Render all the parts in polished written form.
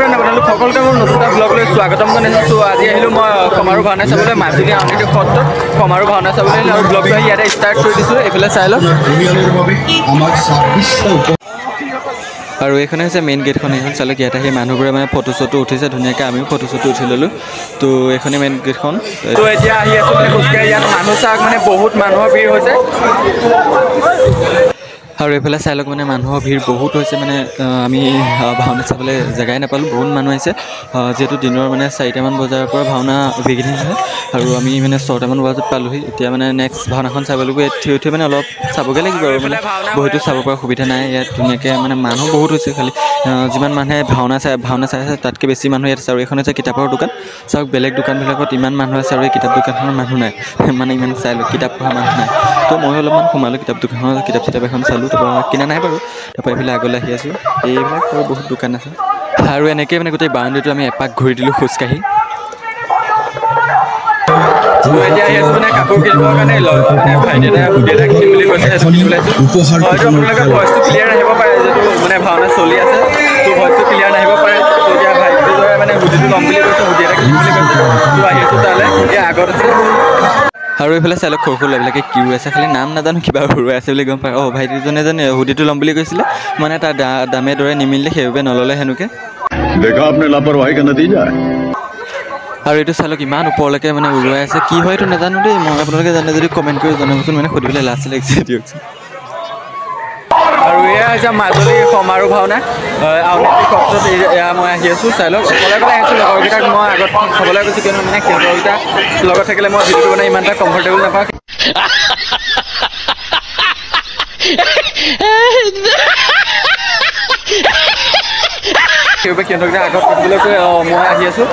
নমস্কাৰ আপোনালোক সকলোকে মোৰ নতুন এটা ব্লগলৈ স্বাগতম জনাইছোঁ। আজি আহিলোঁ মই কমাৰু ভাওনা চাবলৈ মাজুলী আউনীআটী সত্ৰত কমাৰু ভাওনা চাবলৈ আহিলোঁ আৰু ব্লগটো আহি ইয়াতে ষ্টাৰ্ট কৰি দিছোঁ। এইফালে চাই লওক আৰু এইখনে হৈছে মেইন গেটখন। এইখন চালে ইয়াতে সেই মানুহবোৰে মানে ফটো চটো উঠিছে ধুনীয়াকৈ, আমিও ফটো চটো উঠি ল'লোঁ। তো এইখনেই মেইন গেটখন। তো এতিয়া আহি আছোঁ মানে খোজকাঢ়ি, ইয়াত মানুহ চাওক মানে বহুত মানুহৰ ভিৰ হৈছে। আৰু এইফালে চাই লওক মানে মানুহৰ ভিৰ বহুত হৈছে, মানে আমি ভাওনা চাবলৈ জেগাই নাপালোঁ, বহুত মানুহ আহিছে। যিহেতু দিনৰ মানে 4টামান বজাৰ পৰা ভাওনা বিগিনিং হয় আৰু আমি মানে 6টামান বজাত পালোঁহি। এতিয়া মানে নেক্সট ভাওনাখন চাবলৈগৈ ইয়াত থিয় থিয় মানে অলপ চাবগৈ লাগিব আৰু মানে বহিটো চাব পৰা সুবিধা নাই ইয়াত। ধুনীয়াকৈ মানে মানুহ বহুত হৈছে, খালি যিমান মানুহে ভাওনা চাই আছে তাতকৈ বেছি মানুহ ইয়াত আছে। আৰু এইখন হৈছে কিতাপৰ দোকান। চাওক বেলেগ দোকানবিলাকত ইমান মানুহ আছে আৰু এই কিতাপ দোকানখনত মানুহ নাই, মানে ইমান চাই লওক কিতাপ পঢ়া মানুহ নাই। তো মই অলপমান সোমালোঁ কিতাপ দোকানখনত, কিতাপ চিতাপ এখন চালোঁ। তাৰপৰা কিনা নাই বাৰু। তাৰপৰা এইফালে আগলৈ আহি আছোঁ, এইবিলাক আৰু বহুত দোকান আছে। আৰু এনেকৈ মানে গোটেই বাউণ্ডেৰীটো আমি এপাক ঘূৰি দিলোঁ খোজকাঢ়ি। এতিয়া আহি আছোঁ মানে কাপোৰ কিনিবৰ কাৰণে, মানে ভাইটি এটা হুডি এটা কিনিম বুলি কৈছে, সেইটো কিনিবলৈ আহিছোঁ। হয়তো আপোনালোকে ভইচটো ক্লিয়াৰ নাহিব পাৰে, যিহেতু মানে ভাওনা চলি আছে, তো ভইচটো ক্লিয়াৰ নাহিব পাৰে। তো এতিয়া ভাইটিটোৱে মানে হুডিটো ল'ম বুলি কৈছে, হুডি এটা কিনিম বুলি কৈছে। তো আহি আছোঁ তালৈ, এতিয়া আগত আছে। আৰু এইফালে চাই লওক সৰু সৰু ল'ৰাবিলাকে কি ৰৈ আছে, খালি নাম নাজানো, কিবা হৰুৱাই আছে বুলি গম পায়। ভাইটিজনে যেন হুডিটো ল'ম বুলি কৈছিলে, মানে তাৰ দামে দৰে নিমিলিলে, সেইবাবে নল'লে হেনোকে। দেখা আপনি লাপৰৱাহী কা নতিজা। আৰু এইটো চাই লওক ইমান ওপৰলৈকে মানে উৰুৱাই আছে, কি হয় এইটো নাজানো দেই। মই আপোনালোকে জানে যদি কমেণ্ট কৰি জনাবচোন, মানে সুধিবলৈ লাজ লাগিছে দিয়কচোন। আৰু এয়া হৈছে মাজুলী কমাৰু ভাওনা আউনীআটী সত্ৰত। এয়া মই আহি আছোঁ, চাই লওক অকলে অকলে আহিছোঁ। লগৰকেইটাক মই আগত থ'বলৈ গৈছোঁ, কিয়নো মানে সিহঁতৰকেইটা লগত থাকিলে মই ভিডিঅ'টো মানে ইমান এটা কমফৰ্টেবল নাপাওঁ। সেইবাবে সিহঁতকেইটা আগত থাকিবলৈ কৈ মই আহি আছোঁ।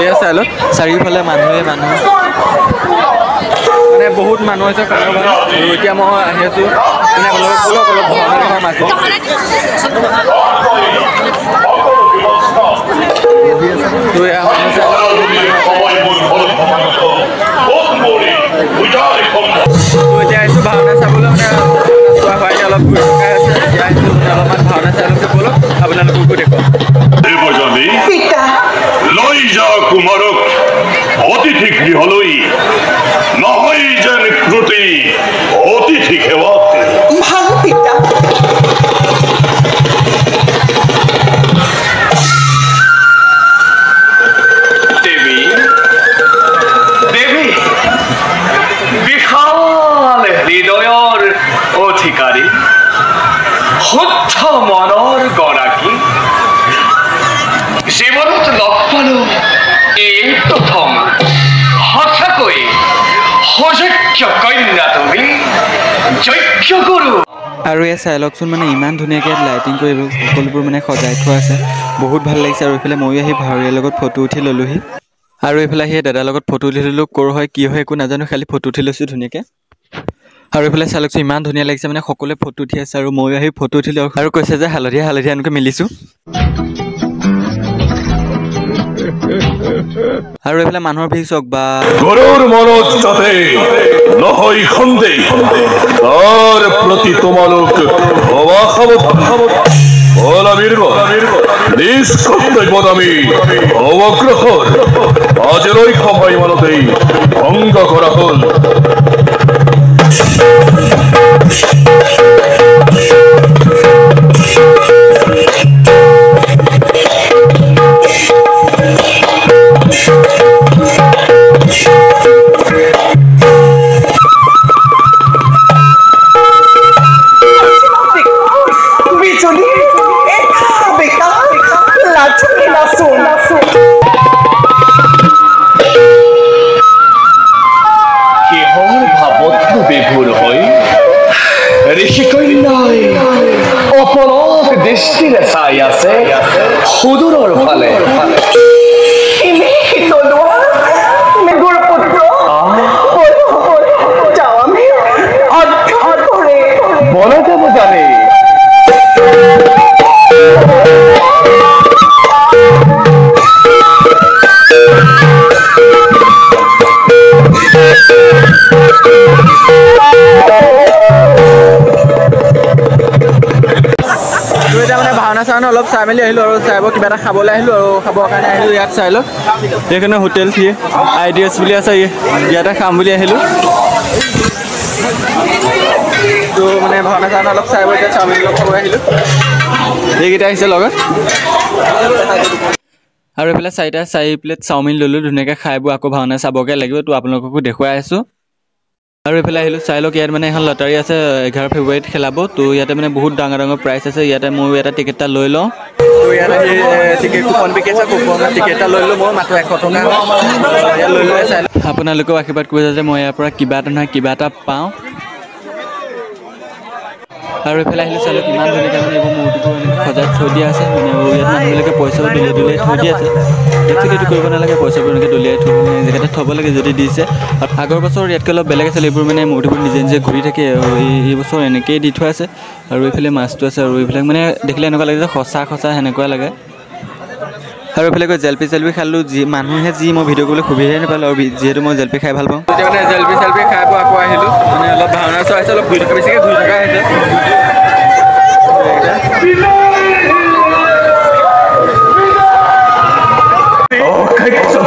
এয়া চাই লওক চাৰিওফালে মানুহে মানুহ, মানে বহুত মানুহ হৈছে কমাৰু ভাওনা। আৰু এতিয়া মই আহি আছোঁ মানে অলপ ভাওনা দেখা মাজুলী। তো এয়া মানুহ চাই লওক বহুত মানুহ আছে। তো এতিয়া আহিছোঁ ভাওনা চাবলৈ, মানে চোৱা হোৱাই অলপ ঘূৰি পকাই আছে। এতিয়া আহিছোঁ মানে অলপমান ভাওনা চাই লৈছোঁ, ব'লক আপোনালোককো দেখুৱাম। লৈ যা কুমাৰক অতিথি গৃহলৈ, নহয় যেন ক্ৰুতি অতিথি সেৱা। ভাল পিতা। দেৱী দেৱী বিশাল হৃদয়ৰ অধিকাৰী, শুদ্ধ মনৰ গৰাকী, জীৱনত লগ পালো এই প্ৰথম সঁচাকৈ সুযোগ্য কন্যা তুমি, যজ্ঞ গুৰু। আৰু এয়া চাই লওকচোন মানে ইমান ধুনীয়াকৈ লাইটিং কৰি সকলোবোৰ মানে সজাই থোৱা আছে, বহুত ভাল লাগিছে। আৰু এইফালে ময়ো আহি ভাৱৰীয়াৰ লগত ফটো উঠি ল'লোহি। আৰু এইফালে আহি দাদাৰ লগত ফটো উঠি ল'লোঁ, ক'ৰ হয় কি হয় একো নাজানো, খালি ফটো উঠি লৈছোঁ ধুনীয়াকৈ। আৰু এইফালে চাই লওকচোন ইমান ধুনীয়া লাগিছে, মানে সকলোৱে ফটো উঠি আছে আৰু ময়ো আহি ফটো উঠিলোঁ। আৰু কৈছে যে হালধীয়া হালধীয়া এনেকৈ মিলিছোঁ। আৰু এইফালে মানুহৰ ভিৰ চাওক বা, গৰুৰ মনত যাতে নহয় সন্দেহ, তাৰ প্ৰতি তোমালোক নিজ কৰ্তব্যত আমি অগ্ৰসৰ। আজিলৈ সময় মানতেই ভংগ কৰা হ'ল। অপলক দৃষ্টিৰে চাই আছে সুদূৰৰ ফালে। বলে যাব জানে ভাওনা চাওনা অলপ চাই মেলি আহিলোঁ আৰু চাই কিবা এটা খাবলৈ আহিলোঁ আৰু খাবৰ কাৰণে আহিলোঁ ইয়াত চাই লওক এইকাৰণে হোটেল ফি IDS বুলি আছে ইয়াতে খাম বুলি আহিলোঁ তো মানে ভাওনা চাওনা অলপ চাই এতিয়া চাওমিন অলপ খাব আহিলোঁ এইকেইটা আহিছে লগত আৰু এইফালে 4 প্লেট চাওমিন ল'লোঁ ধুনীয়াকৈ খাই বৈ আকৌ ভাওনা চাবগৈ লাগিব তো আপোনালোককো দেখুৱাই আছোঁ আৰু এইফালে আহিলোঁ চাই লওক ইয়াত মানে এখন লটাৰী আছে 11 ফেব্ৰুৱাৰীত খেলাব তো ইয়াতে মানে বহুত ডাঙৰ প্ৰাইজ আছে ইয়াতে মই এটা টিকেট এটা লৈ লওঁ তো ইয়াত আহি টিকেট কুপন বিকি আছে কুপনৰ টিকেট এটা লৈ লওঁ মই মাত্ৰ 100 টকা ইয়াত লৈ লৈ চাই আপোনালোকেও আশীৰ্বাদ কৰিব যে মই ইয়াৰ পৰা কিবা এটা নহয় কিবা এটা পাওঁ আৰু এইফালে আহিলোঁ চাই লওক কিমান ধুনীয়াকৈ মানে এইবোৰ মূৰ্তিবোৰ সজাই থৈ দিয়া আছে মানে ইয়াত মানুহবিলাকে পইচাও দলিয়াই থৈ দিয়া আছে একচুৱেলি এইটো কৰিব নালাগে পইচাবোৰ এনেকৈ দলিয়াই থৈ জেগাতে থ'ব লাগে যদি দিছে আগৰ বছৰ ইয়াতকৈ অলপ বেলেগ আছিল এইবোৰ মানে মূৰ্তিবোৰ নিজে নিজে ঘূৰি থাকে এই বছৰ এনেকৈয়ে দি থোৱা আছে আৰু এইফালে মাছটো আছে আৰু এইবিলাক মানে দেখিলে এনেকুৱা লাগে যে সঁচা সেনেকুৱা লাগে আৰু এইফালে গৈ জেলপি খালোঁ মানুহে মই ভিডিঅ' কৰিবলৈ সুবিধাই নাপালোঁ আৰু যিহেতু মই জেলপি খাই ভাল পাওঁ তেতিয়া মানে জেলপি খাই আকৌ আহিলোঁ মানে অলপ ভাওনা চাইছে অলপ ঘূৰি থকা বেছিকৈ ঘূৰি থকা হৈছে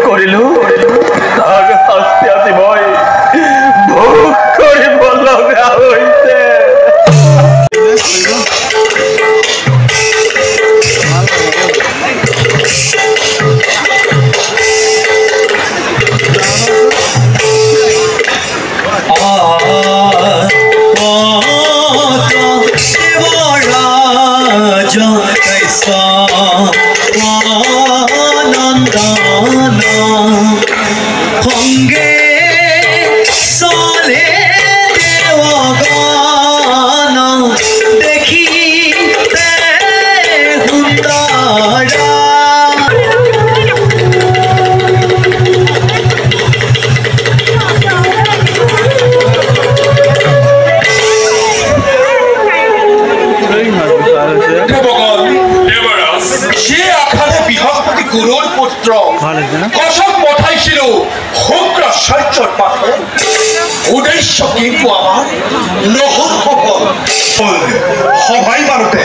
কৰিলোঁ তাৰ শাস্তি আজি মই ভোগ কৰিব লগা হৈছে কচম পঠাইছিলো শুক্ৰাচাৰ্যৰ পাঠে উদ্দেশ্য কিন্তু আমাৰ নহল সফল সবাই মানতে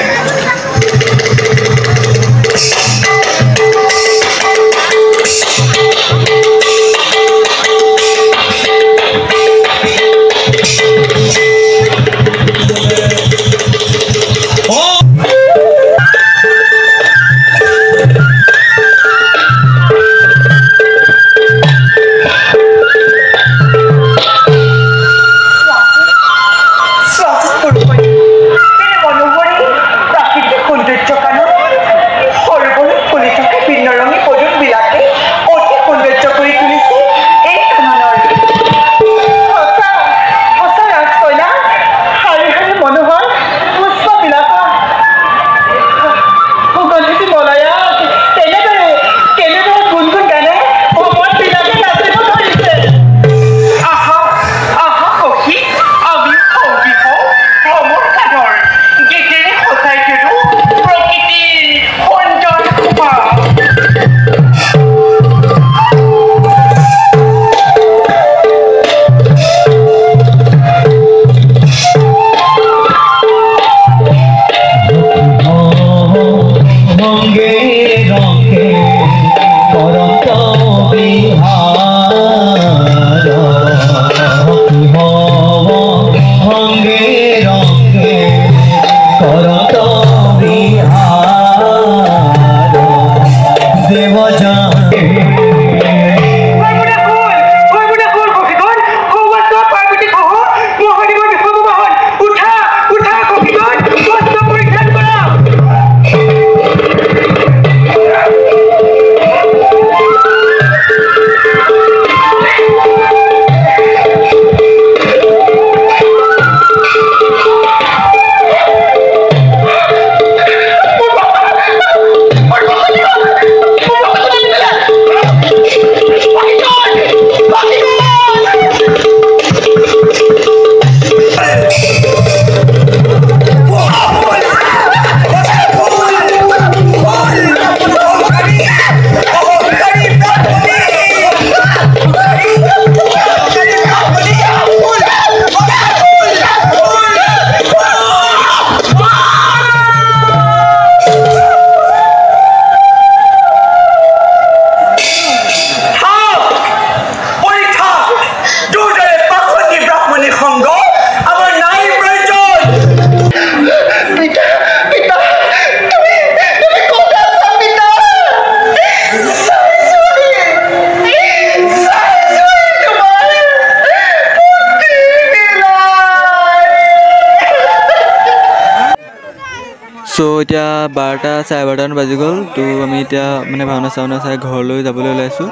চ' এতিয়া 12টা 12:30 বাজি গ'ল। তো আমি এতিয়া মানে ভাওনা চাই ঘৰলৈ যাবলৈ ওলাইছোঁ।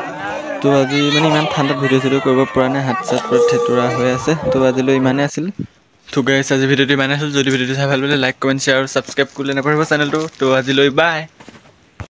তো আজি মানে ইমান ঠাণ্ডাত ভিডিঅ' চিডিঅ' কৰিব পৰা নাই, হাত চাত পুৰা থেতুৰা হৈ আছে। তো আজিলৈ ইমানেই আছিল। তো গাইছ আজি ভিডিঅ'টো ইমানেই আছিল। যদি ভিডিঅ'টো চাই ভাল পালে লাইক কমেণ্ট শ্বেয়াৰ আৰু ছাবস্ক্ৰাইব কৰিলে নাপাহৰিব চেনেলটো। তো আজিলৈ বাই।